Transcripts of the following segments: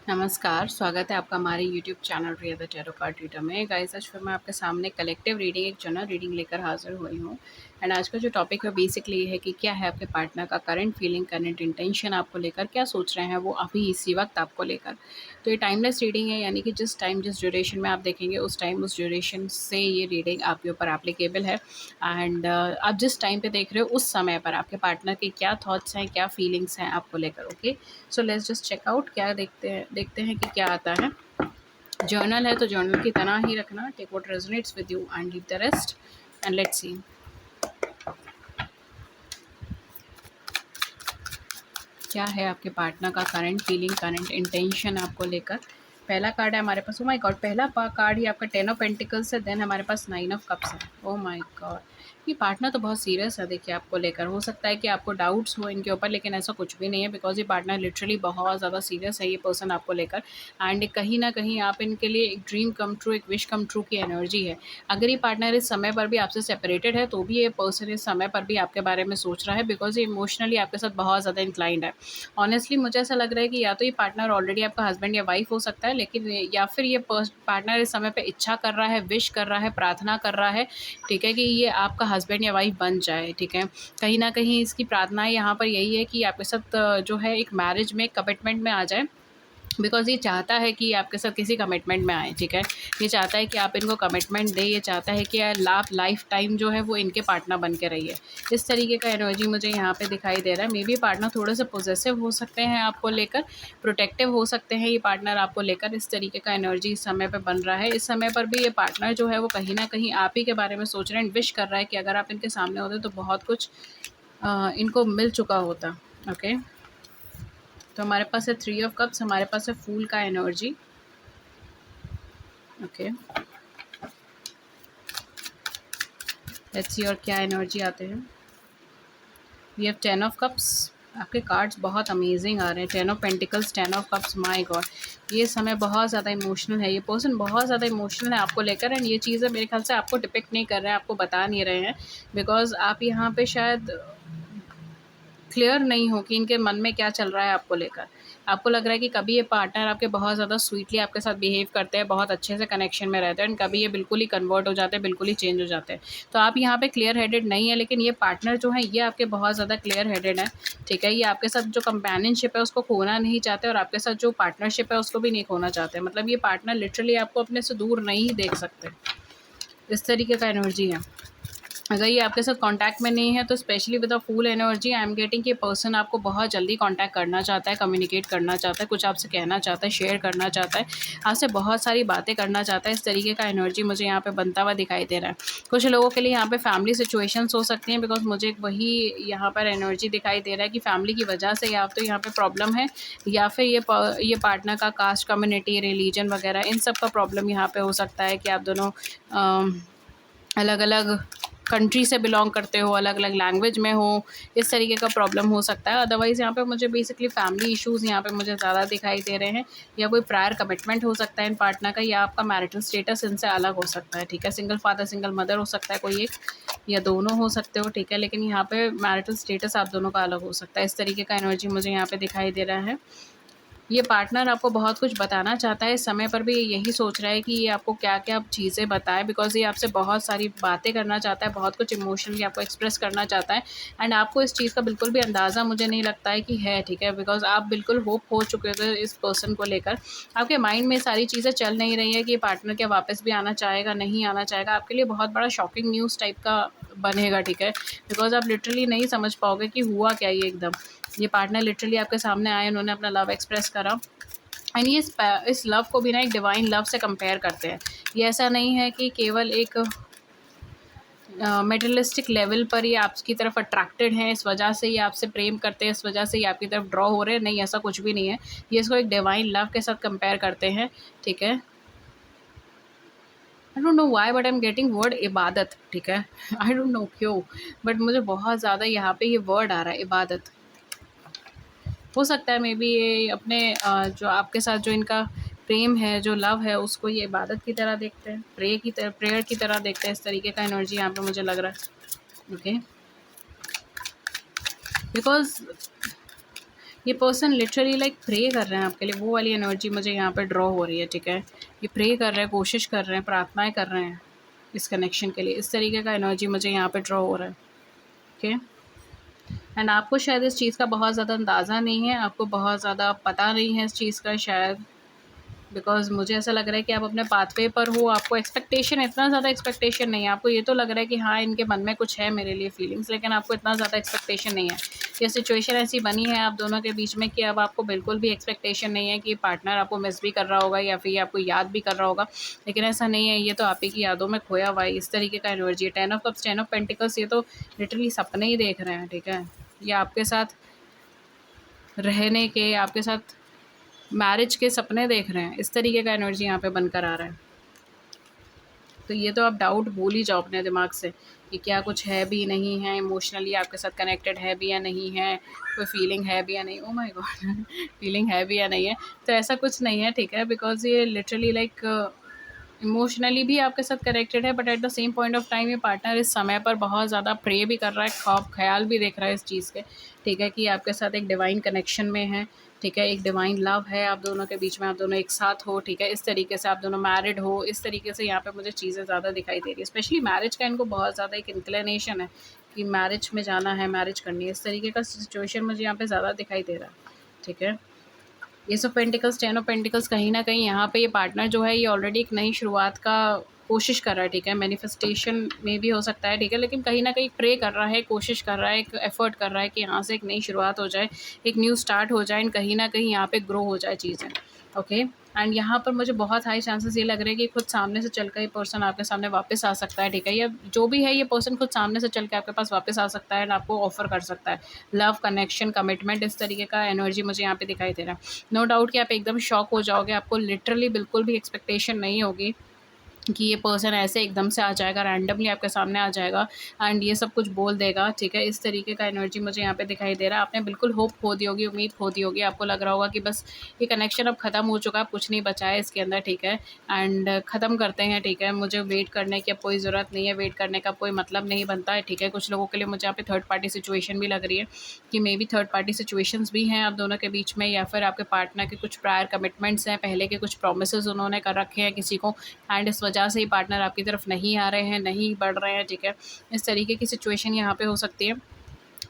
नमस्कार, स्वागत है आपका हमारे YouTube channel Riya the tarot card reader में। गाइस, आज फिर मैं आपके सामने कलेक्टिव रीडिंग, एक जनरल रीडिंग लेकर हाज़िर हुई हूँ। एंड आज का जो टॉपिक है बेसिकली ये है कि क्या है आपके पार्टनर का करंट फीलिंग, करंट इंटेंशन आपको लेकर, क्या सोच रहे हैं वो अभी इसी वक्त आपको लेकर। तो ये टाइमलेस रीडिंग है, यानी कि जिस टाइम जिस ड्यूरेशन में आप देखेंगे उस टाइम उस ड्यूरेशन से ये रीडिंग आपके ऊपर एप्लीकेबल है। एंड आप जिस टाइम पे देख रहे हो उस समय पर आपके पार्टनर के क्या थॉट्स हैं, क्या फीलिंग्स हैं आपको लेकर। Okay, so let's just check out क्या देखते हैं कि क्या आता है। जर्नल है तो जर्नल की तरह ही रखना, take what resonates with you and leave the rest. And let's see क्या है आपके पार्टनर का करंट फीलिंग, करंट इंटेंशन आपको लेकर। पहला कार्ड है हमारे पास, ओ माय गॉड, पहला कार्ड ही आपका 10 ऑफ पेंटिकल्स है। देन हमारे पास 9 ऑफ कप्स है। ओ माय गॉड, ये पार्टनर तो बहुत सीरियस है देखिए आपको लेकर। हो सकता है कि आपको डाउट्स हो इनके ऊपर, लेकिन ऐसा कुछ भी नहीं है, बिकॉज ये पार्टनर लिटरली बहुत ज़्यादा सीरियस है ये पर्सन आपको लेकर। एंड कहीं ना कहीं आप इनके लिए एक ड्रीम कम ट्रू, एक विश कम ट्रू की एनर्जी है। अगर ये पार्टनर इस समय पर भी आपसे सेपरेटेड है तो भी ये पर्सन इस समय पर भी आपके बारे में सोच रहा है, बिकॉज ये इमोशनली आपके साथ बहुत ज़्यादा इंक्लाइंड है। ऑनेस्टली मुझे ऐसा लग रहा है कि या तो ये पार्टनर ऑलरेडी आपका हस्बैंड या वाइफ हो सकता है, लेकिन या फिर ये पार्टनर इस समय पे इच्छा कर रहा है, विश कर रहा है, प्रार्थना कर रहा है, ठीक है, कि ये आपका हस्बैंड या वाइफ बन जाए। ठीक है, कहीं ना कहीं इसकी प्रार्थना यहाँ पर यही है कि आपके साथ जो है एक मैरिज में, कमिटमेंट में आ जाए, बिकॉज़ ये चाहता है कि आपके साथ किसी कमिटमेंट में आए। ठीक है, ये चाहता है कि आप इनको कमिटमेंट दें, ये चाहता है कि आप लाइफ टाइम जो है वो इनके पार्टनर बन के रहिए। इस तरीके का एनर्जी मुझे यहाँ पे दिखाई दे रहा है। मे बी पार्टनर थोड़े से पॉसेसिव हो सकते हैं आपको लेकर, प्रोटेक्टिव हो सकते हैं ये पार्टनर आपको लेकर। इस तरीके का एनर्जी इस समय पे बन रहा है। इस समय पर भी ये पार्टनर जो है वो कहीं ना कहीं आप ही के बारे में सोच रहे हैं, विश कर रहा है कि अगर आप इनके सामने होते तो बहुत कुछ इनको मिल चुका होता। ओके, तो हमारे पास है 3 ऑफ कप्स, हमारे पास है फूल का एनर्जी। ओके, लेट्स सी और क्या एनर्जी आते हैं। We have 10 of cups. आपके कार्ड्स बहुत अमेजिंग आ रहे हैं। 10 of pentacles, 10 of cups, my god, ये समय बहुत ज़्यादा इमोशनल है। ये पर्सन बहुत ज़्यादा इमोशनल है आपको लेकर। एंड ये चीज़ें मेरे ख्याल से आपको डिपिक्ट नहीं कर रहे हैं, आपको बता नहीं रहे हैं, बिकॉज आप यहाँ पे शायद क्लियर नहीं हो कि इनके मन में क्या चल रहा है आपको लेकर। आपको लग रहा है कि कभी ये पार्टनर आपके बहुत ज़्यादा स्वीटली आपके साथ बिहेव करते हैं, बहुत अच्छे से कनेक्शन में रहते हैं, एंड कभी ये बिल्कुल ही कन्वर्ट हो जाते हैं, बिल्कुल ही चेंज हो जाते हैं। तो आप यहाँ पे क्लियर हेडेड नहीं है, लेकिन ये पार्टनर जो है ये आपके बहुत ज़्यादा क्लियर हेडेड है। ठीक है, ये आपके साथ जो कंपेनियनशिप है उसको खोना नहीं चाहते, और आपके साथ जो पार्टनरशिप है उसको भी नहीं खोना चाहते। मतलब ये पार्टनर लिटरली आपको अपने से दूर नहीं देख सकते। इस तरीके का एनर्जी है। अगर ये आपके साथ कांटेक्ट में नहीं है तो specially with a full energy I am getting कि पर्सन आपको बहुत जल्दी कांटेक्ट करना चाहता है, कम्युनिकेट करना चाहता है, कुछ आपसे कहना चाहता है, शेयर करना चाहता है, आपसे बहुत सारी बातें करना चाहता है। इस तरीके का एनर्जी मुझे यहाँ पे बनता हुआ दिखाई दे रहा है। कुछ लोगों के लिए यहाँ पे फैमिली सिचुएशंस हो सकती हैं, बिकॉज मुझे वही यहाँ पर एनर्जी दिखाई दे रहा है कि फैमिली की वजह से या तो यहाँ पे प्रॉब्लम है, या फिर ये पार्टनर का कास्ट, कम्युनिटी, रिलीजन वगैरह इन सब का प्रॉब्लम यहाँ पे हो सकता है कि आप दोनों अलग अलग कंट्री से बिलोंग करते हो, अलग अलग लैंग्वेज में हो, इस तरीके का प्रॉब्लम हो सकता है। अदरवाइज़ यहाँ पे मुझे बेसिकली फैमिली इश्यूज़ यहाँ पे मुझे ज़्यादा दिखाई दे रहे हैं, या कोई प्रायर कमिटमेंट हो सकता है इन पार्टनर का, या आपका मैरिटल स्टेटस इनसे अलग हो सकता है। ठीक है, सिंगल फादर सिंगल मदर हो सकता है कोई एक, या दोनों हो सकते हो। ठीक है, लेकिन यहाँ पे मैरिटल स्टेटस आप दोनों का अलग हो सकता है। इस तरीके का एनर्जी मुझे यहाँ पे दिखाई दे रहा है। ये पार्टनर आपको बहुत कुछ बताना चाहता है, इस समय पर भी यही सोच रहा है कि ये आपको क्या-क्या चीज़ें बताए, बिकॉज़ ये आपसे बहुत सारी बातें करना चाहता है, बहुत कुछ इमोशनली आपको एक्सप्रेस करना चाहता है। एंड आपको इस चीज़ का बिल्कुल भी अंदाज़ा मुझे नहीं लगता है कि है, ठीक है? बिकॉज़ आप बिल्कुल होप खो चुके थे इस पर्सन को लेकर। आपके माइंड में सारी चीज़ें चल नहीं रही हैं कि ये पार्टनर क्या वापस भी आना चाहेगा, नहीं आना चाहेगा। आपके लिए बहुत बड़ा शॉकिंग न्यूज़ टाइप का बनेगा, ठीक है? बिकॉज़ आप लिटरली नहीं समझ पाओगे कि हुआ क्या ये एकदम। ये पार्टनर लिटरली आपके सामने आए, उन्होंने अपना लव एक्सप्रेस करा, एंड ये इस लव को भी ना एक डिवाइन लव से कंपेयर करते हैं। ये ऐसा नहीं है कि केवल एक मेटेरियलिस्टिक लेवल पर ये आपकी तरफ अट्रैक्टेड हैं, इस वजह से ये आपसे प्रेम करते हैं, इस वजह से ये आपकी तरफ ड्रॉ हो रहे हैं, नहीं, ऐसा कुछ भी नहीं है। ये इसको एक डिवाइन लव के साथ कंपेयर करते हैं। ठीक है, I don't know why but I am getting word इबादत। ठीक है, आई डोंट नो क्यों, बट मुझे बहुत ज़्यादा यहाँ पे ये वर्ड आ रहा है, इबादत। हो सकता है मे बी ये अपने जो आपके साथ जो इनका प्रेम है, जो लव है, उसको ये इबादत की तरह देखते हैं, प्रेयर की तरह देखते हैं। इस तरीके का एनर्जी यहाँ पे मुझे लग रहा है। ओके, बिकॉज ये पर्सन लिटरली लाइक प्रे कर रहे हैं आपके लिए, वो वाली एनर्जी मुझे यहाँ पे ड्रॉ हो रही है, ठीक है। ये प्रे कर रहे हैं, कोशिश कर रहे हैं, प्रार्थनाएं कर रहे हैं इस कनेक्शन के लिए, इस तरीके का एनर्जी मुझे यहाँ पे ड्रॉ हो रहा है, ओके। एंड आपको शायद इस चीज़ का बहुत ज़्यादा अंदाज़ा नहीं है, आपको बहुत ज़्यादा पता नहीं है इस चीज़ का शायद, बिकॉज़ मुझे ऐसा लग रहा है कि आप अपने पाथवे पर हो, आपको एक्सपेक्टेशन, इतना ज़्यादा एक्सपेक्टेशन नहीं है। आपको ये तो लग रहा है कि हाँ, इनके मन में कुछ है मेरे लिए फीलिंग्स, लेकिन आपको इतना ज़्यादा एक्सपेक्टेशन नहीं है। ये सिचुएशन ऐसी बनी है आप दोनों के बीच में कि अब आपको बिल्कुल भी एक्सपेक्टेशन नहीं है कि पार्टनर आपको मिस भी कर रहा होगा या फिर आपको याद भी कर रहा होगा, लेकिन ऐसा नहीं है, ये तो आप ही की यादों में खोया हुआ है, इस तरीके का एनर्जी है। 10 ऑफ कप्स, 10 ऑफ पेंटिकल्स, ये तो लिटरली सपने ही देख रहे हैं, ठीक है। ये आपके साथ रहने के, आपके साथ मैरिज के सपने देख रहे हैं, इस तरीके का एनर्जी यहाँ पे बनकर आ रहा है। तो ये तो आप डाउट भूल ही जाओ अपने दिमाग से कि क्या कुछ है भी नहीं है, इमोशनली आपके साथ कनेक्टेड है भी या नहीं है, कोई फीलिंग है भी या नहीं। ओ माय गॉड, फीलिंग है भी या नहीं है, तो ऐसा कुछ नहीं है, ठीक है। बिकॉज ये लिटरली लाइक इमोशनली भी आपके साथ कनेक्टेड है, but at the same point of time ये पार्टनर इस समय पर बहुत ज़्यादा प्रे भी कर रहा है, ख्वाब ख्याल भी देख रहा है इस चीज़ के, ठीक है, कि आपके साथ एक डिवाइन कनेक्शन में है, ठीक है, एक डिवाइन लव है आप दोनों के बीच में, आप दोनों एक साथ हो, ठीक है, इस तरीके से आप दोनों मैरिड हो, इस तरीके से यहाँ पे मुझे चीज़ें ज़्यादा दिखाई दे रही है। स्पेशली मैरिज का इनको बहुत ज़्यादा एक इंक्लिनेशन है कि मैरिज में जाना है, मैरिज करनी है, इस तरीके का सिचुएशन मुझे यहाँ पे ज़्यादा दिखाई दे रहा है, ठीक है। S of pentacles, 10 of pentacles, कहीं न कहीं यहाँ पे ये पार्टनर जो है ये ऑलरेडी एक नई शुरुआत का कोशिश कर रहा है, ठीक है। मैनिफेस्टेशन में भी हो सकता है, ठीक है, लेकिन कहीं न कहीं प्रे कर रहा है, कोशिश कर रहा है, एक एफर्ट कर रहा है कि यहाँ से एक नई शुरुआत हो जाए, एक न्यू स्टार्ट हो जाए एंड कहीं न कहीं यहाँ पे ग्रो हो जाए चीज़ें, ओके। एंड यहाँ पर मुझे बहुत हाई चांसेस ये लग रहे हैं कि खुद सामने से चल कर ये पर्सन आपके सामने वापस आ सकता है, ठीक है, या जो भी है ये पर्सन खुद सामने से चल के आपके पास वापस आ सकता है एंड आपको ऑफर कर सकता है लव, कनेक्शन, कमिटमेंट, इस तरीके का एनर्जी मुझे यहाँ पे दिखाई दे रहा है। नो डाउट कि आप एकदम शॉक हो जाओगे, आपको लिटरली बिल्कुल भी एक्सपेक्टेशन नहीं होगी कि ये पर्सन ऐसे एकदम से आ जाएगा, रैंडमली आपके सामने आ जाएगा एंड ये सब कुछ बोल देगा, ठीक है, इस तरीके का एनर्जी मुझे यहाँ पे दिखाई दे रहा है। आपने बिल्कुल होप खो दी होगी, उम्मीद खो दी होगी, आपको लग रहा होगा कि बस ये कनेक्शन अब ख़त्म हो चुका है, कुछ नहीं बचा है इसके अंदर, ठीक है, एंड ख़त्म करते हैं, ठीक है, मुझे वेट करने की अब कोई ज़रूरत नहीं है, वेट करने का कोई मतलब नहीं बनता है, ठीक है। कुछ लोगों के लिए मुझे यहाँ पे थर्ड पार्टी सिचुएशन भी लग रही है कि may be third party situations भी हैं आप दोनों के बीच में, या फिर आपके पार्टनर के कुछ प्रायर कमिटमेंट्स हैं, पहले के कुछ प्रोमिसेस उन्होंने कर रखे हैं किसी को एंड इस वजह से ही पार्टनर आपकी तरफ नहीं आ रहे हैं, नहीं बढ़ रहे हैं, ठीक है। इस तरीके की सिचुएशन यहाँ पे हो सकती है।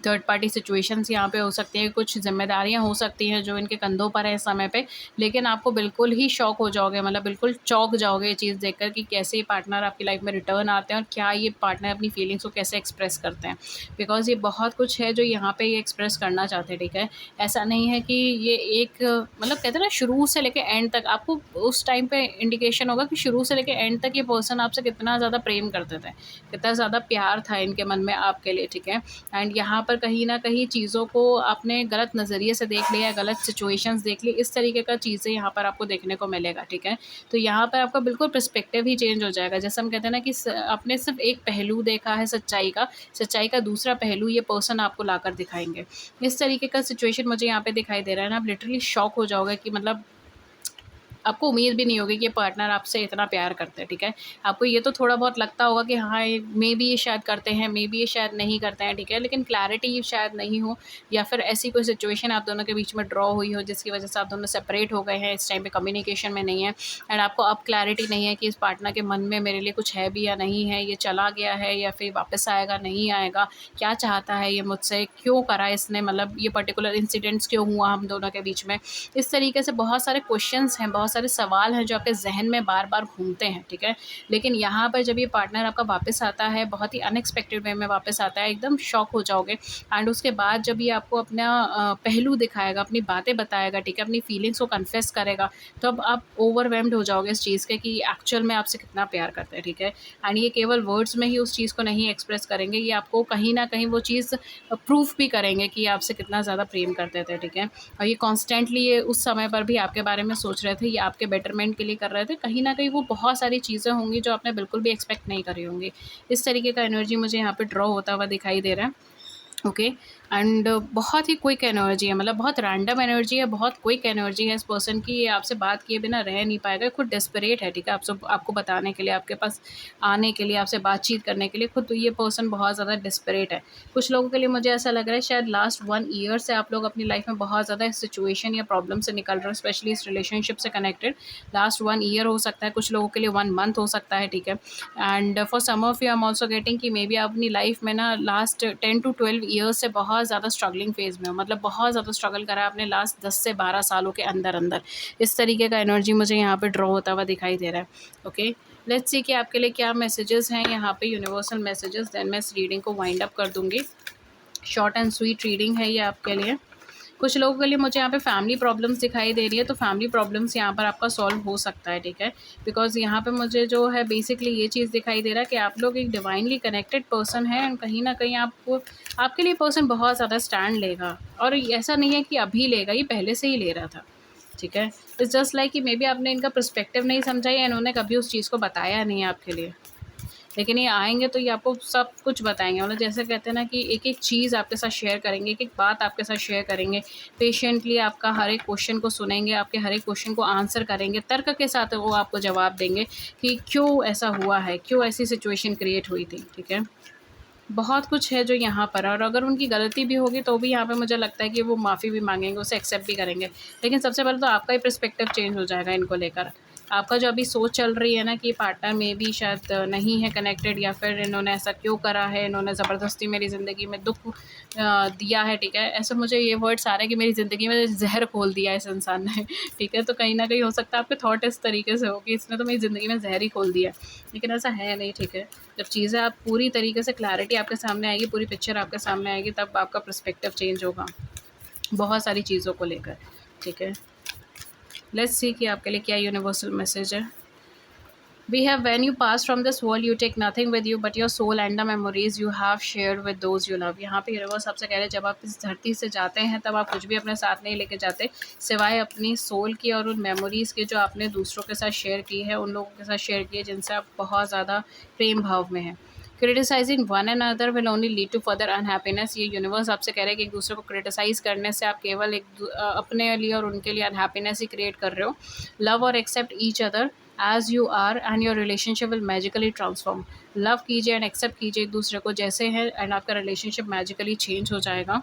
थर्ड पार्टी सिचुएशंस यहाँ पे हो सकती हैं, कुछ ज़िम्मेदारियाँ हो सकती हैं जो इनके कंधों पर है इस समय पे, लेकिन आपको बिल्कुल ही शॉक हो जाओगे, मतलब बिल्कुल चौंक जाओगे ये चीज़ देखकर कि कैसे ये पार्टनर आपकी लाइफ में रिटर्न आते हैं और क्या ये पार्टनर अपनी फीलिंग्स को कैसे एक्सप्रेस करते हैं, बिकॉज़ ये बहुत कुछ है जो यहाँ पे ये एक्सप्रेस करना चाहते हैं, ठीक है। ऐसा नहीं है कि ये एक मतलब कहते हैं ना शुरू से लेके एंड तक, आपको उस टाइम पे इंडिकेशन होगा कि शुरू से लेके एंड तक ये पर्सन आपसे कितना ज़्यादा प्रेम करते थे, कितना ज़्यादा प्यार था इनके मन में आपके लिए, ठीक है। एंड यहाँ पर कहीं न कहीं चीज़ों को आपने गलत नज़रिए से देख लिया, गलत सिचुएशंस देख ली, इस तरीके का चीज़ें यहाँ पर आपको देखने को मिलेगा, ठीक है। तो यहाँ पर आपका बिल्कुल पर्सपेक्टिव ही चेंज हो जाएगा। जैसे हम कहते हैं ना कि आपने सिर्फ़ एक पहलू देखा है सच्चाई का दूसरा पहलू ये पर्सन आपको लाकर दिखाएँगे। इस तरीके का सिचुएशन मुझे यहाँ पे दिखाई दे रहा है ना, आप लिटरली शॉक हो जाओगे कि मतलब आपको उम्मीद भी नहीं होगी कि पार्टनर आपसे इतना प्यार करते हैं, ठीक है। आपको ये तो थोड़ा बहुत लगता होगा कि हाँ, ये मे बी ये शायद करते हैं, मे बी ये शायद नहीं करते हैं, ठीक है, लेकिन क्लैरिटी शायद नहीं हो या फिर ऐसी कोई सिचुएशन आप दोनों के बीच में ड्रॉ हुई हो जिसकी वजह से आप दोनों सेपरेट हो गए हैं, इस टाइम पे कम्युनिकेशन में नहीं है एंड आपको अब क्लैरिटी नहीं है कि इस पार्टनर के मन में मेरे लिए कुछ है भी या नहीं है, ये चला गया है या फिर वापस आएगा, नहीं आएगा, क्या चाहता है ये मुझसे, क्यों करा इसने, मतलब ये पर्टिकुलर इंसिडेंट्स क्यों हुआ हम दोनों के बीच में। इस तरीके से बहुत सारे क्वेश्चंस हैं, बहुत सारे सवाल हैं जो आपके ज़हन में बार-बार घूमते हैं, ठीक है। लेकिन यहाँ पर जब ये पार्टनर आपका वापस आता है, बहुत ही अनएक्सपेक्टेड वे में वापस आता है, एकदम शॉक हो जाओगे एंड उसके बाद जब ये आपको अपना पहलू दिखाएगा, अपनी बातें बताएगा, ठीक है, अपनी फीलिंग्स को कन्फेस करेगा, तो अब आप ओवरवेल्म्ड हो जाओगे इस चीज़ के कि एक्चुअल में आपसे कितना प्यार करते हैं, ठीक है। एंड ये केवल वर्ड्स में ही उस चीज़ को नहीं एक्सप्रेस करेंगे, ये आपको कहीं न कहीं वो चीज़ प्रूफ भी करेंगे कि आपसे कितना ज़्यादा प्रेम करते थे, ठीक है। और ये कॉन्स्टेंटली ये उस समय पर भी आपके बारे में सोच रहे थे, ये आपके बेटरमेंट के लिए कर रहे थे, कहीं न कहीं वो बहुत सारी चीज़ें होंगी जो आपने बिल्कुल भी एक्सपेक्ट नहीं करी होंगी। इस तरीके का एनर्जी मुझे यहाँ पे ड्रॉ होता हुआ दिखाई दे रहा है, ओके। एंड बहुत ही क्विक एनर्जी है, मतलब बहुत रैंडम एनर्जी है, बहुत क्विक एनर्जी है इस पर्सन की। ये आपसे बात किए बिना रह नहीं पाएगा, खुद डेस्परेट है, ठीक है, आपको बताने के लिए, आपके पास आने के लिए, आपसे बातचीत करने के लिए, खुद तो ये पर्सन बहुत ज़्यादा डेस्परेट है। कुछ लोगों के लिए मुझे ऐसा लग रहा है शायद लास्ट 1 ईयर से आप लोग अपनी लाइफ में बहुत ज़्यादा इस सिचुएशन या प्रॉब्लम से निकल रहे हो, स्पेशली इस रिलेशनशिप से कनेक्टेड। लास्ट 1 ईयर हो सकता है, कुछ लोगों के लिए 1 मंथ हो सकता है, ठीक है। And for some of you I am also getting कि मे बी आप अपनी लाइफ में ना लास्ट 10 to 12 ईयर्स से बहुत ज़्यादा स्ट्रगलिंग फेज में हो, मतलब बहुत ज़्यादा स्ट्रगल करा है आपने लास्ट 10 से 12 सालों के अंदर अंदर। इस तरीके का एनर्जी मुझे यहाँ पे ड्रॉ होता हुआ दिखाई दे रहा है। ओके, लेट्स सी कि आपके लिए क्या मैसेजेस हैं यहाँ पे, यूनिवर्सल मैसेजेस। देन मैं इस रीडिंग को वाइंड अप कर दूंगी। शॉर्ट एंड स्वीट रीडिंग है ये आपके लिए। कुछ लोगों के लिए मुझे यहाँ पे फैमिली प्रॉब्लम्स दिखाई दे रही है, तो फैमिली प्रॉब्लम्स यहाँ पर आपका सॉल्व हो सकता है, ठीक है। बिकॉज यहाँ पे मुझे जो है बेसिकली ये चीज़ दिखाई दे रहा है कि आप लोग एक डिवाइनली कनेक्टेड पर्सन है, एंड कहीं ना कहीं आपको, आपके लिए पर्सन बहुत ज़्यादा स्टैंड लेगा। और ऐसा नहीं है कि अभी लेगा, ये पहले से ही ले रहा था, ठीक है। इट्स जस्ट लाइक कि मे बी आपने इनका पर्सपेक्टिव नहीं समझा या इन्होंने कभी उस चीज़ को बताया नहीं है आपके लिए, लेकिन ये आएँगे तो ये आपको सब कुछ बताएँगे। मतलब जैसे कहते हैं ना कि एक-एक चीज़ आपके साथ शेयर करेंगे, एक-एक बात आपके साथ शेयर करेंगे। पेशेंटली आपका हर एक क्वेश्चन को सुनेंगे, आपके हर एक क्वेश्चन को आंसर करेंगे, तर्क के साथ वो आपको जवाब देंगे कि क्यों ऐसा हुआ है, क्यों ऐसी सिचुएशन क्रिएट हुई थी, ठीक है। बहुत कुछ है जो यहाँ पर, और अगर उनकी गलती भी होगी तो भी यहाँ पे मुझे लगता है कि वो माफ़ी भी माँगेंगे, उसे एक्सेप्ट भी करेंगे। लेकिन सबसे पहले तो आपका ही पर्सपेक्टिव चेंज हो जाएगा इनको लेकर। आपका जो अभी सोच चल रही है ना कि पार्टनर में भी शायद नहीं है कनेक्टेड, या फिर इन्होंने ऐसा क्यों करा है, इन्होंने ज़बरदस्ती मेरी ज़िंदगी में दुःख दिया है, ठीक है। ऐसे मुझे ये वर्ड्स आ रहे हैं कि मेरी ज़िंदगी में ज़हर घोल दिया है इस इंसान ने, ठीक है। तो कहीं न कहीं हो सकता है आपके थॉट इस तरीके से हो कि इसने तो मेरी ज़िंदगी में ज़हर ही घोल दिया है, लेकिन ऐसा है नहीं, ठीक है। जब चीज़ें आप पूरी तरीके से क्लैरिटी आपके सामने आएगी, पूरी पिक्चर आपके सामने आएगी, तब आपका पर्सपेक्टिव चेंज होगा बहुत सारी चीज़ों को लेकर, ठीक है। लेट्स सी कि आपके लिए क्या यूनिवर्सल मैसेज है। We have when you pass from this world, you take nothing with you but your soul and the memories you have shared with those you love. यहाँ पे यूनिवर्स आपसे कह रहे हैं जब आप इस धरती से जाते हैं तब आप कुछ भी अपने साथ नहीं लेके जाते, सिवाय अपनी सोल की और उन मेमोरीज़ के जो आपने दूसरों के साथ शेयर की है, उन लोगों के साथ शेयर की है जिनसे आप बहुत ज़्यादा प्रेम भाव में हैं। Criticising one and other will only lead to further unhappiness. ये यूनिवर्स आपसे कह रहे हैं कि एक दूसरे को क्रिटिसाइज़ करने से आप केवल अपने लिए और उनके लिए अनहैप्पीनेस ही क्रिएट कर रहे हो। लव और accept each other as you are and your relationship will magically transform. Love कीजिए एंड एक्सेप्ट कीजिए एक दूसरे को जैसे है, एंड आपका रिलेशनशिप मैजिकली चेंज हो जाएगा।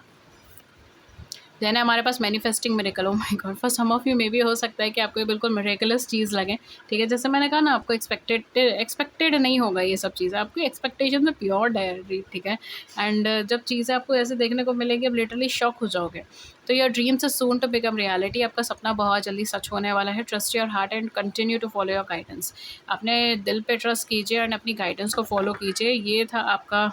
देन है हमारे पास manifesting miracle. Oh my God, for some of you may भी हो सकता है कि आपको ये बिल्कुल मिरेकलस चीज़ लगे, ठीक है। जैसे मैंने कहा ना, आपको एक्सपेक्टेड नहीं होगा ये सब चीज़ें, आपकी एक्सपेक्टेशन में प्योर है, ठीक है। एंड जब चीज़ें आपको ऐसे देखने को मिलेगी, आप लिटरली शॉक हो जाओगे। तो your dreams is soon to become reality. आपका सपना बहुत जल्दी सच होने वाला है। Trust your heart and continue to follow your guidance. अपने दिल पे ट्रस्ट कीजिए एंड अपनी गाइडेंस को फॉलो कीजिए। ये था आपका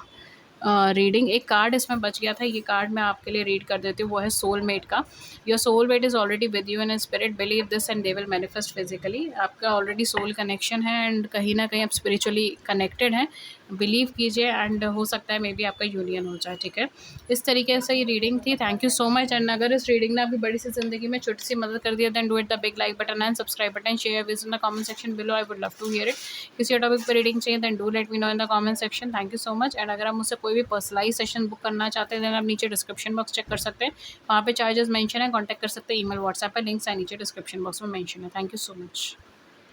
रीडिंग। एक कार्ड इसमें बच गया था, ये कार्ड मैं आपके लिए रीड कर देती हूँ, वो है सोलमेट का। Your soulmate is already with you in spirit, believe this and they will manifest physically. आपका ऑलरेडी सोल कनेक्शन है एंड कहीं ना कहीं आप स्पिरिचुअली कनेक्टेड हैं, बिलीव कीजिए एंड हो सकता है मे बी आपका यूनियन हो जाए, ठीक है। इस तरीके से ये रीडिंग थी। Thank you so much. And अगर इस रीडिंग ने आपकी बड़ी सी ज़िंदगी में छोटी सी मदद कर दिया, then do it the big like button and subscribe button, share views in the comment section below, I would love to hear it. किसी और टॉपिक पर रीडिंग चाहिए then do let me know in the comment section. Thank you so much. And अगर आप मुझसे कोई भी personalise session book करना चाहते हैं, देन आप नीचे डिस्क्रिप्शन बॉक्स चेक कर सकते हैं, वहाँ पे चार्जेस मेंशन है, कांटेक्ट कर सकते हैं। ईमेल व्हाट्सएप पर लिंक्स है नीचे डिस्क्रिप्शन बॉक्स में मेंशन है। Thank you so much.